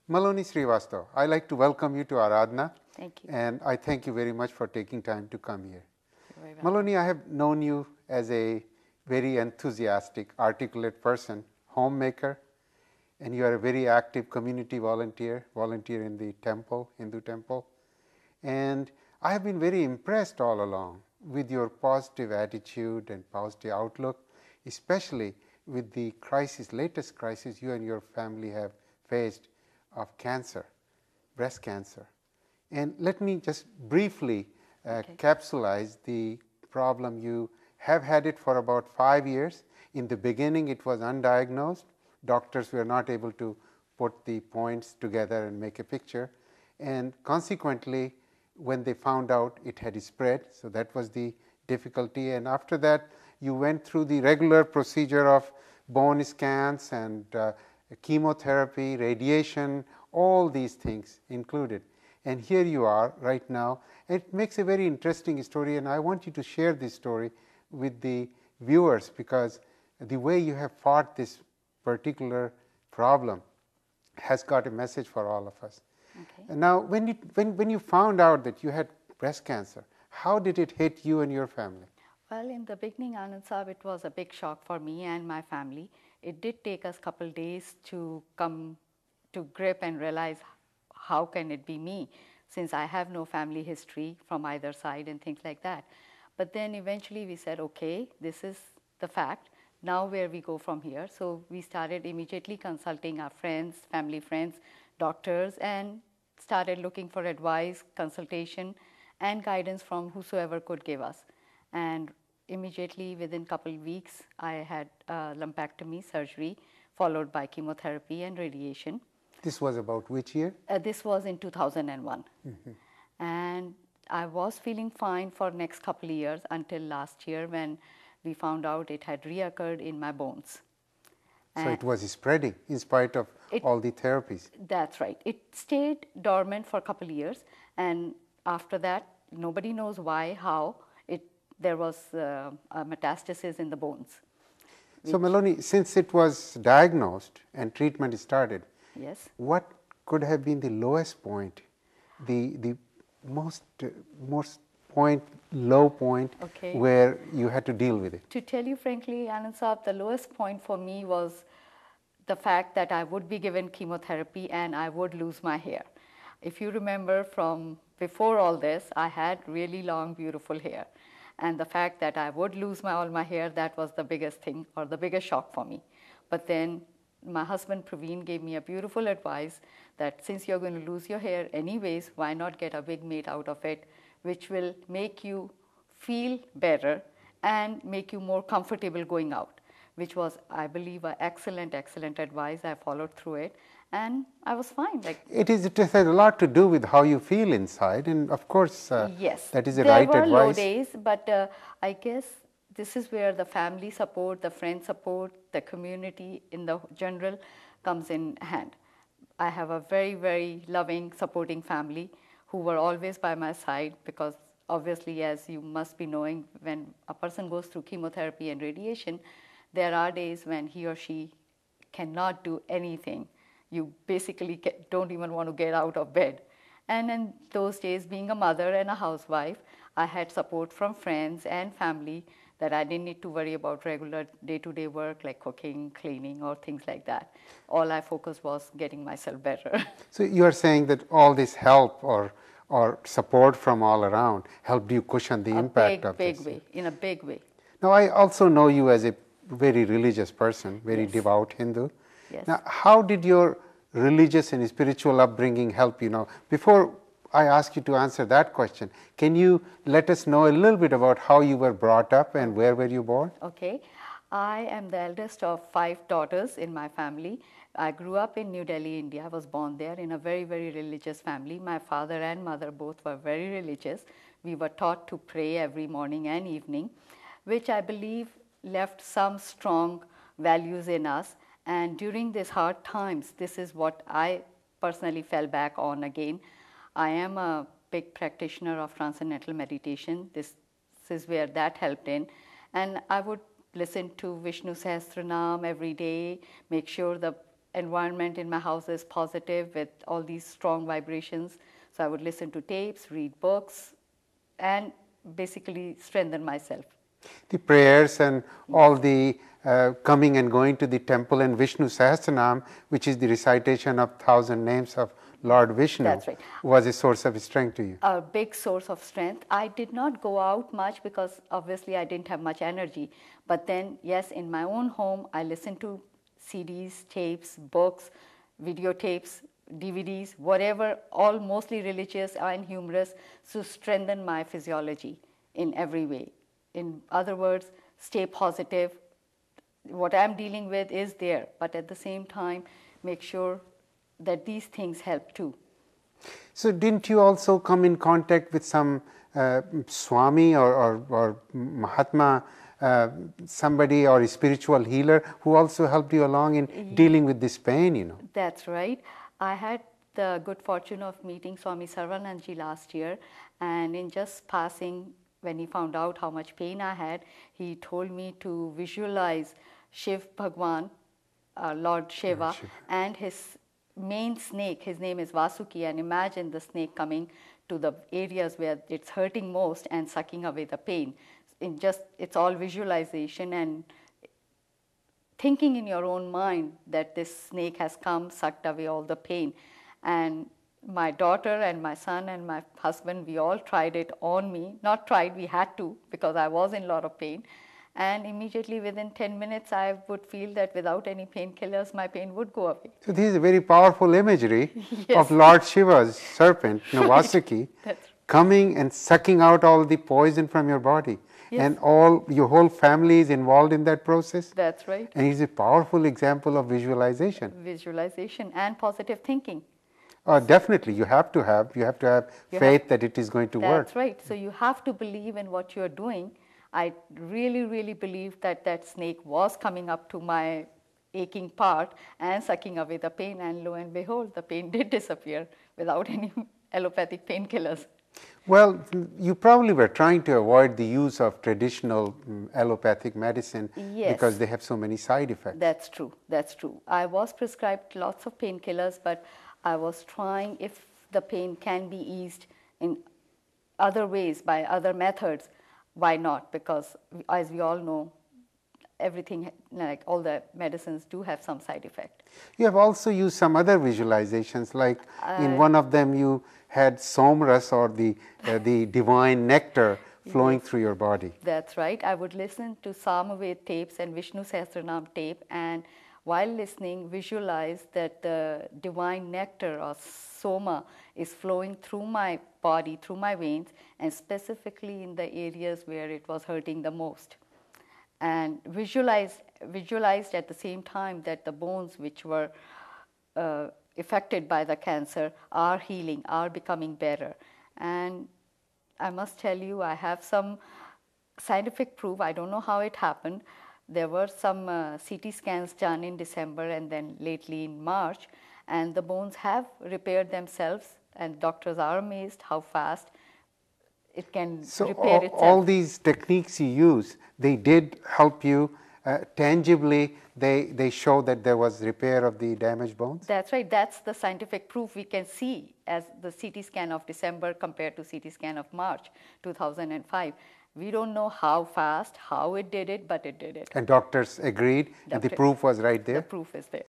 Malony Shrivastava, I'd like to welcome you to Aradhana. Thank you. And I thank you very much for taking time to come here. You're very welcome. Malony, I have known you as a very enthusiastic, articulate person, homemaker, and you are a very active community volunteer in the temple, Hindu temple. And I have been very impressed all along with your positive attitude and positive outlook, especially with the latest crisis you and your family have faced of cancer, breast cancer. And let me just briefly capsulize the problem. You have had it for about 5 years. In the beginning, it was undiagnosed. Doctors were not able to put the points together and make a picture. And consequently, when they found out, it had spread. So that was the difficulty. And after that, you went through the regular procedure of bone scans and chemotherapy, radiation, all these things included. And here you are right now. It makes a very interesting story, and I want you to share this story with the viewers, because the way you have fought this particular problem has got a message for all of us. Okay. And now, when you found out that you had breast cancer, how did it hit you and your family? Well, in the beginning, Anand Saab, it was a big shock for me and my family. It did take us a couple days to come to grip and realize how can it be me, since I have no family history from either side and things like that. But then eventually we said, okay, this is the fact. Now where we go from here? So we started immediately consulting our friends, family friends, doctors, and started looking for advice, consultation, and guidance from whosoever could give us. And immediately within a couple of weeks, I had lumpectomy surgery followed by chemotherapy and radiation. This was about which year? This was in 2001. And I was feeling fine for next couple of years until last year when we found out it had reoccurred in my bones. So it was spreading in spite of all the therapies. That's right. It stayed dormant for a couple of years, and after that, nobody knows why, how, there was a metastasis in the bones. So Malony, since it was diagnosed and treatment started, yes, what could have been the lowest point, the most low point where you had to deal with it? To tell you frankly, Anand Saab, the lowest point for me was the fact that I would be given chemotherapy and I would lose my hair. If you remember from before all this, I had really long, beautiful hair. And the fact that I would lose all my hair, that was the biggest thing or the biggest shock for me. But then my husband Praveen gave me a beautiful advice that since you're going to lose your hair anyways, why not get a wig made out of it, which will make you feel better and make you more comfortable going out, which was, I believe, an excellent, excellent advice. I followed through it and I was fine. It has a lot to do with how you feel inside, and of course, yes, that is the right advice. There were low days, but I guess this is where the family support, the friend support, the community in the general comes in hand. I have a very, very loving, supporting family who were always by my side, because obviously, as you must be knowing, when a person goes through chemotherapy and radiation, there are days when he or she cannot do anything. You basically don't even want to get out of bed. And in those days, being a mother and a housewife, I had support from friends and family that I didn't need to worry about regular day-to-day work like cooking, cleaning, or things like that. All I focused was getting myself better. So you are saying that all this help or support from all around helped you cushion the impact of this? In a big way. Now, I also know you as a very religious person, very devout Hindu. Yes. Now, how did your religious and spiritual upbringing help you? Now, before I ask you to answer that question, can you let us know a little bit about how you were brought up and where were you born? Okay. I am the eldest of 5 daughters in my family. I grew up in New Delhi, India. I was born there in a very, very religious family. My father and mother both were very religious. We were taught to pray every morning and evening, which I believe left some strong values in us. And during these hard times, this is what I personally fell back on again. I am a big practitioner of transcendental meditation. This is where that helped in. And I would listen to Vishnu Sahasranam every day, make sure the environment in my house is positive with all these strong vibrations. So I would listen to tapes, read books, and basically strengthen myself. The prayers and all the coming and going to the temple and Vishnu Sahasranam, which is the recitation of 1,000 names of Lord Vishnu, That's right. was a source of strength to you. A big source of strength. I did not go out much because obviously I didn't have much energy. But then, yes, in my own home, I listened to CDs, tapes, books, videotapes, DVDs, whatever, all mostly religious and humorous, to strengthen my physiology in every way. In other words, stay positive. What I'm dealing with is there, but at the same time, make sure that these things help too. So didn't you also come in contact with some Swami or Mahatma, somebody or a spiritual healer who also helped you along in dealing with this pain, you know? That's right. I had the good fortune of meeting Swami Sarvananji last year, and in just passing, when he found out how much pain I had, he told me to visualize Shiv Bhagwan, Lord Shiva, and his main snake, his name is Vasuki, and imagine the snake coming to the areas where it's hurting most and sucking away the pain. It's all visualization and thinking in your own mind that this snake has come, sucked away all the pain. And my daughter and my son and my husband, we all tried it on me. Not tried, we had to, because I was in a lot of pain. And immediately within 10 minutes, I would feel that without any painkillers, my pain would go away. So this is a very powerful imagery Yes. of Lord Shiva's serpent, Vasuki, That's coming and sucking out all the poison from your body. Yes. And your whole family is involved in that process. That's right. And it's a powerful example of visualization. Visualization and positive thinking. Definitely, you have to have faith that it is going to work. That's right. So you have to believe in what you're doing. I really, really believed that that snake was coming up to my aching part and sucking away the pain, and lo and behold, the pain did disappear without any allopathic painkillers. Well, you probably were trying to avoid the use of traditional allopathic medicine Yes. because they have so many side effects. That's true. That's true. I was prescribed lots of painkillers, but I was trying if the pain can be eased in other ways, by other methods. Why not? Because as we all know, everything, like all the medicines, do have some side effect. You have also used some other visualizations, like in one of them you had somras, or the divine nectar flowing through your body. That's right. I would listen to Samaved tapes and Vishnu Sahasranam tape, and while listening, visualize that the divine nectar or soma is flowing through my body, through my veins, and specifically in the areas where it was hurting the most. And visualized at the same time that the bones which were affected by the cancer are healing, are becoming better. And I must tell you, I have some scientific proof. I don't know how it happened. There were some CT scans done in December and then lately in March, and the bones have repaired themselves, and doctors are amazed how fast it can repair itself. All these techniques you use, they did help you tangibly. They show that there was repair of the damaged bones? That's right. That's the scientific proof we can see as the CT scan of December compared to CT scan of March 2005. We don't know how fast, how it did it, but it did it. And doctors agreed, and the proof was right there? The proof is there.